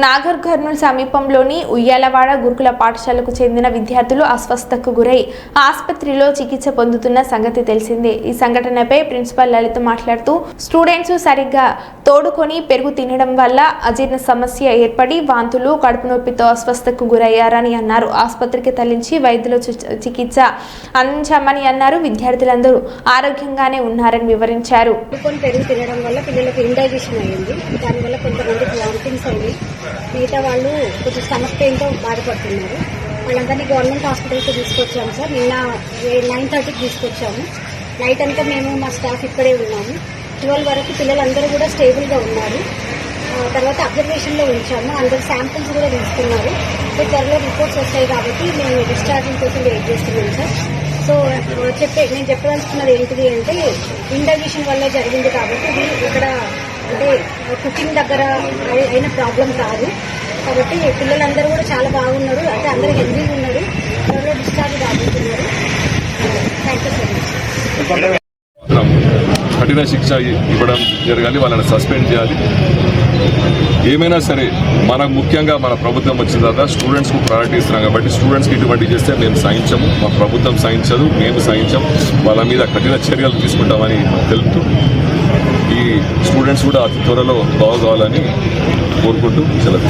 నాగర్ కర్నూల్ సమీపంలోని ఉయ్యాలవాడ గురుకుల పాఠశాలకు చెందిన విద్యార్థులు అస్వస్థతకు గురై ఆసుపత్రిలో చికిత్స పొందుతున్న సంగతి తెలిసిందే। ఈ సంఘటనపై ప్రిన్సిపల్ లలిత మాట్లాడుతూ స్టూడెంట్స్ సరిగ్గా తోడుకొని పెరుగు తినడం వల్ల అజీర్ణ సమస్య ఏర్పడి వాంతులు కడుపు నొప్పితో అస్వస్థతకు గురయ్యారని అన్నారు। ఆసుపత్రికి తరలించి వైద్యులు చికిత్స అందించామని అన్నారు। విద్యార్థులందరూ ఆరోగ్యంగానే ఉన్నారని వివరించారు। పెరుగు తినడం వల్ల పిల్లలకు ఇండైజెషన్ అయ్యింది, దానివల్ల కొంతమందికి వామిటింగ్స్ అయ్యి మిగతా వాళ్ళు కొంచెం స్టమక్ పెయిన్తో బాధపడుతున్నారు। వాళ్ళందరినీ గవర్నమెంట్ హాస్పిటల్కి తీసుకొచ్చాము సార్। నిన్న 9:30కి తీసుకొచ్చాము। నైట్ అంతా మేము మా స్టాఫ్ ఇక్కడే ఉన్నాము। 12 వరకు పిల్లలందరూ కూడా స్టేబుల్గా ఉన్నారు। తర్వాత అబ్జర్వేషన్లో ఉంచాము, అందరు శాంపిల్స్ కూడా తీసుకున్నారు। త్వరలో రిపోర్ట్స్ వస్తాయి కాబట్టి మేము డిశ్చార్జింగ్ కోసం వెయిట్ చేస్తున్నాం సార్। సో నేను చెప్పదలుచుకున్నది ఏంటిది అంటే ఇండైజెషన్ వల్ల జరిగింది కాబట్టి ఇది ఇక్కడ అంటే కుకింగ్ దగ్గర అయిన ప్రాబ్లం కాదు కాబట్టి పిల్లలందరూ కూడా చాలా బాగున్నారు, అంటే అందరూ హెల్దీగా ఉన్నారు, త్వరలో డిశ్చార్జ్ కాబోతున్నారు। Thank you so much. కఠిన శిక్ష ఇవ్వడం జరగాలి, వాళ్ళని సస్పెండ్ చేయాలి। ఏమైనా సరే మనకు ముఖ్యంగా మన ప్రభుత్వం వచ్చిన తర్వాత స్టూడెంట్స్కు ప్రయారిటీ ఇస్తున్నాం కాబట్టి స్టూడెంట్స్కి ఇటువంటి చేస్తే మేము సహించము, మా ప్రభుత్వం సహించదు, మేము సహించం, వాళ్ళ మీద కఠిన చర్యలు తీసుకుంటామని తెలుపుతూ ఈ స్టూడెంట్స్ కూడా అతి త్వరలో బాగుకావాలని కోరుకుంటూ సెలవు.